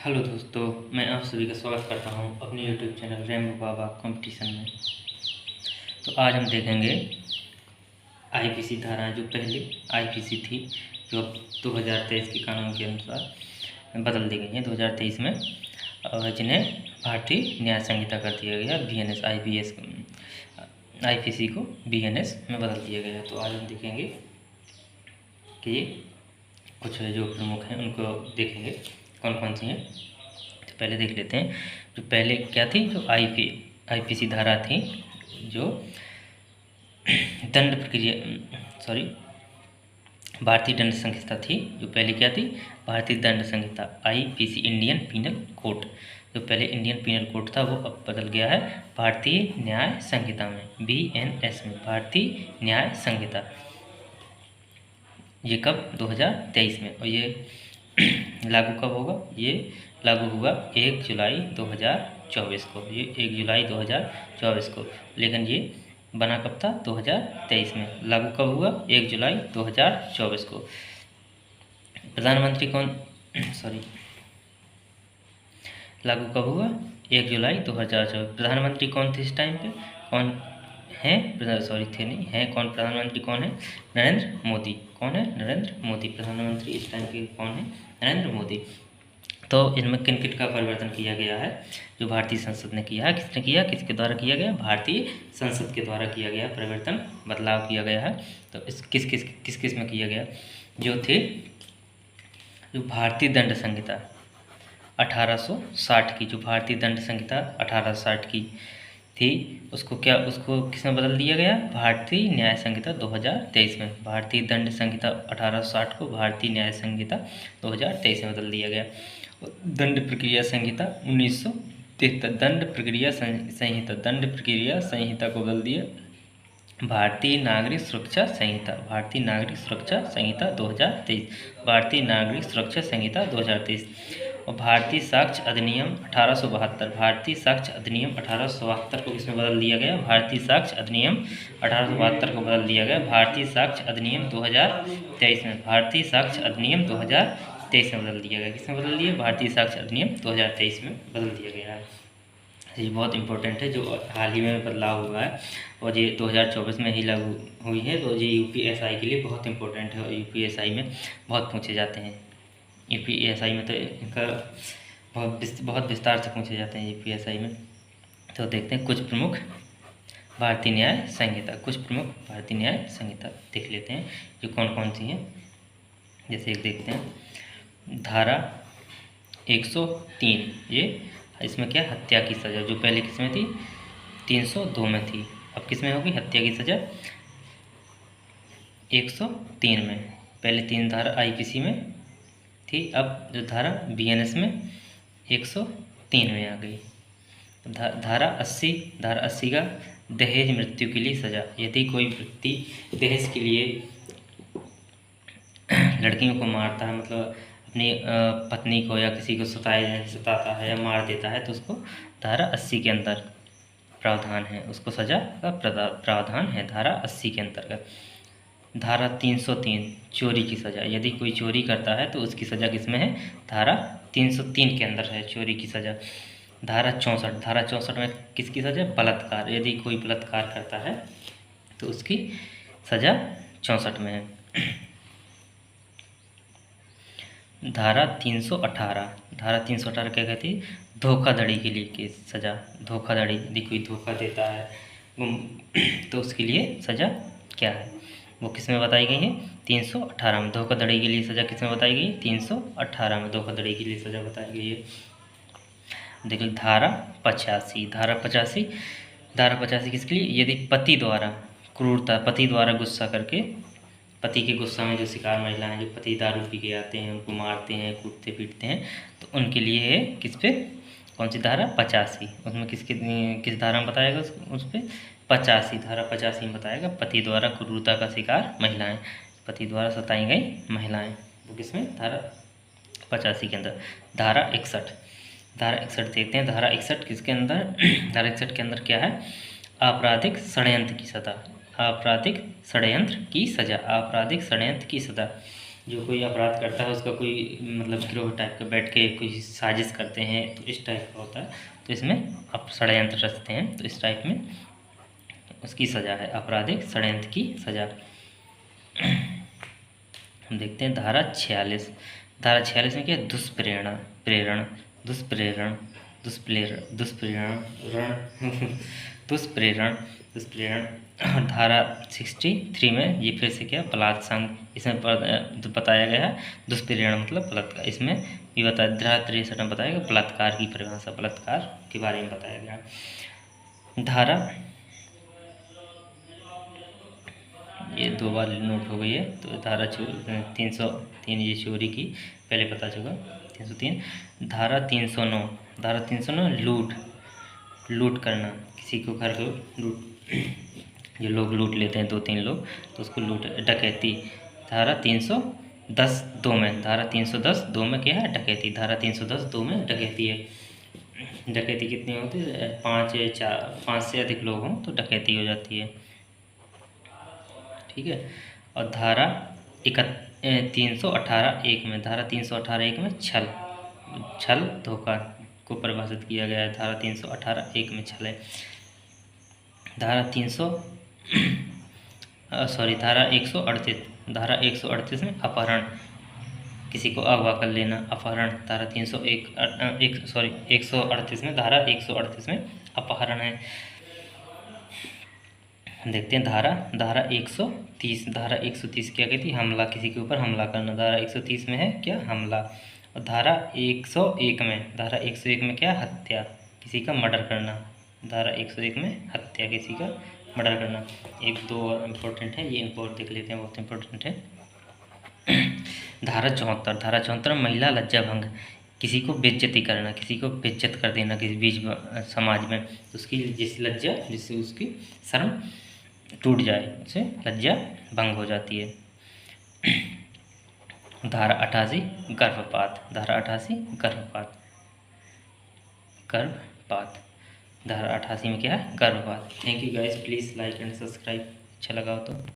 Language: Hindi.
हेलो दोस्तों, मैं आप सभी का स्वागत करता हूं अपने यूट्यूब चैनल रेमो बाबा कंपटीशन में। तो आज हम देखेंगे आईपीसी धाराएं जो पहले आईपीसी थी, जो अब 2023 के कानून के अनुसार बदल दी गई हैं 2023 में, और जिन्हें भारतीय न्याय संहिता कर दिया गया, बीएनएस आईपीएस आईपीसी को बीएनएस में बदल दिया गया। तो आज हम देखेंगे कि कुछ जो प्रमुख हैं उनको देखेंगे कौन कौन सी हैं। तो पहले देख लेते हैं जो पहले क्या थी, जो आईपीसी धारा थी, जो दंड प्रक्रिया भारतीय दंड संहिता थी। जो पहले क्या थी, भारतीय दंड संहिता आईपीसी, इंडियन पीनल कोड। जो पहले इंडियन पीनल कोड था वो अब बदल गया है भारतीय न्याय संहिता में, बीएनएस में, भारतीय न्याय संहिता। ये कब, 2023 में। और ये लागू कब होगा, ये लागू हुआ 1 जुलाई 2024 को। ये 1 जुलाई 2024 को, लेकिन ये बना कब था, 2023 में। लागू कब हुआ, 1 जुलाई 2024 को। प्रधानमंत्री कौन लागू कब हुआ, 1 जुलाई 2024। प्रधानमंत्री कौन थे इस टाइम पे, कौन हैं, थे नहीं हैं, कौन प्रधानमंत्री कौन है, नरेंद्र मोदी। कौन है, नरेंद्र मोदी। प्रधानमंत्री इस टाइम के कौन है, नरेंद्र मोदी। तो इनमें किन किन का परिवर्तन किया गया है, जो भारतीय संसद ने किया है। किसने किया, किसके द्वारा किया गया, भारतीय संसद के द्वारा किया गया परिवर्तन, बदलाव किया गया है। तो इस किस में किया गया, जो थे, जो भारतीय दंड संहिता 1860 की, जो भारतीय दंड संहिता 1860 की थी, उसको किसमें बदल दिया गया, भारतीय न्याय संहिता 2023 में। भारतीय दंड संहिता 1860 को भारतीय न्याय संहिता 2023 में बदल दिया गया। दंड प्रक्रिया संहिता 1973, दंड प्रक्रिया संहिता को बदल दिया भारतीय नागरिक सुरक्षा संहिता, भारतीय नागरिक सुरक्षा संहिता 2023, भारतीय नागरिक सुरक्षा संहिता 2023। और भारतीय साक्ष्य अधिनियम 1872, भारतीय साक्ष्य अधिनियम 1872 को किसमें बदल दिया गया, भारतीय साक्ष्य अधिनियम 1872 को बदल दिया गया भारतीय साक्ष्य अधिनियम 2023 में। भारतीय साक्ष्य अधिनियम 2023 में बदल दिया गया। किसमें बदल दिया, भारतीय साक्ष्य अधिनियम 2023 में बदल दिया गया है। ये बहुत इंपॉर्टेंट है, जो हाल ही में बदलाव हुआ है, और ये 2024 में ही लागू हुई है। तो ये यूपीएसआई के लिए बहुत इंपॉर्टेंट है, और यूपीएसआई में बहुत पूछे जाते हैं। यूपीएसआई में तो इनका बहुत विस्तार से पूछे जाते हैं यूपीएसआई में। तो देखते हैं कुछ प्रमुख भारतीय न्याय संहिता, कुछ प्रमुख भारतीय न्याय संहिता देख लेते हैं जो कौन कौन सी हैं। जैसे एक देखते हैं धारा 103, ये इसमें क्या, हत्या की सज़ा, जो पहले किस में थी, 302 में थी, अब किस में होगी, हत्या की सज़ा 103 में। पहले 3 धारा आईपीसी में थी, अब जो धारा बीएनएस में 103 में आ गई। धारा 80 का दहेज मृत्यु के लिए सज़ा। यदि कोई व्यक्ति दहेज के लिए लड़कियों को मारता है, मतलब अपनी पत्नी को या किसी को सताता है या मार देता है, तो उसको धारा 80 के अंदर प्रावधान है, उसको सज़ा का प्रावधान है धारा 80 के अंतर्गत। धारा 303 चोरी की सज़ा, यदि कोई चोरी करता है तो उसकी सज़ा किसमें है, धारा 303 के अंदर है चोरी की सज़ा। धारा 64 में किसकी सज़ा, बलात्कार, यदि कोई बलात्कार करता है तो उसकी सज़ा 64 में है। धारा 318 क्या कहती है, धोखाधड़ी के लिए की सज़ा। धोखाधड़ी, यदि कोई धोखा देता है तो उसके लिए सज़ा क्या है, वो किस में बताई गई है, 318 में। धोखाधड़ी के लिए सज़ा किस में बताई गई है, 318 में धोखाधड़ी के लिए सज़ा बताई गई है। देखिए धारा 85 किसके लिए, यदि पति द्वारा क्रूरता, पति द्वारा गुस्सा करके, पति के गुस्सा में जो शिकार महिलाएं, जो पति दारू पी के आते हैं, उनको मारते हैं, कूटते पीटते हैं, तो उनके लिए है किस पे, कौन सी धारा, 85। उसमें किस धारा में बताएगा, उस पर 85, धारा 85 में बताएगा पति द्वारा क्रूरता का शिकार महिलाएं, पति द्वारा सताई गई महिलाएं, वो किसमें, धारा 85 के अंदर। धारा 61 देखते हैं, धारा 61 किसके अंदर धारा 61 के अंदर क्या है, आपराधिक षड्यंत्र की सज़ा, आपराधिक षड्यंत्र की सज़ा, आपराधिक षड्यंत्र की सज़ा। जो कोई अपराध करता है उसका कोई मतलब गिरोह टाइप का बैठ के कोई साजिश करते हैं, तो इस टाइप का होता है। तो इसमें आप षड्यंत्र रचते हैं, तो इस टाइप में उसकी सज़ा है, आपराधिक षड्यंत्र की सज़ा। हम देखते हैं धारा 46। धारा 46 में क्या है? दुष्प्रेरणा, प्रेरण, दुष्प्रेरण, दुष्प्रेरण, दुष्प्रेरण दुष्प्रेरण, दुष्प्रेरण। और धारा 63 में ये फिर से क्या? बलात्संग। इसमें बताया गया है दुष्प्रेरण मतलब बलात्कार। इसमें भी बताया, धारा 63 में बताया गया बलात्कार की परिभाषा, बलात्कार के बारे में बताया गया। धारा, ये 2 बार नोट हो गई है, तो धारा 303 ये चोरी की, पहले पता चला 303। धारा 309, धारा 309 लूट, लूट करना, किसी को घर को लूट, जो लोग लूट लेते हैं 2-3 लोग, तो उसको लूट, डकैती। धारा 310 2 में, धारा 310 2 में क्या है? डकैती। धारा 310 2 में डकैती है। डकैती कितनी होती है? 5 से अधिक लोग हों तो डकैती हो जाती है, ठीक है। और धारा 318 1 में, धारा 318 1 में छल, छल धोखा को परिभाषित किया गया है। धारा 318 1 में छल है। धारा 138, धारा 138 में अपहरण, किसी को अगवा कर लेना, अपहरण। धारा 138 में, धारा 138 में अपहरण है। देखते हैं धारा 130। धारा 130 क्या कहती है? हमला, किसी के ऊपर हमला करना। धारा 130 में है क्या? हमला। और धारा 101 में, धारा 101 में क्या? हत्या, किसी का मर्डर करना। धारा 101 में हत्या, किसी का मर्डर करना। 1-2 और इम्पोर्टेंट है, ये इम्पोर्ट देख लेते हैं, बहुत इम्पोर्टेंट है। धारा 74, धारा 74 महिला लज्जा भंग, किसी को बेइज्जती करना, किसी को बेइज्जत कर देना किसी बीच समाज में, तो उसकी जिससे लज्जा, जिससे उसकी शर्म टूट जाए, उससे लज्जा भंग हो जाती है। धारा 88 गर्भपात, धारा 88 गर्भपात, गर्भपात। धारा 88 में क्या है? गर्भपात। Thank you guys, please like and subscribe, अच्छा लगा हो तो।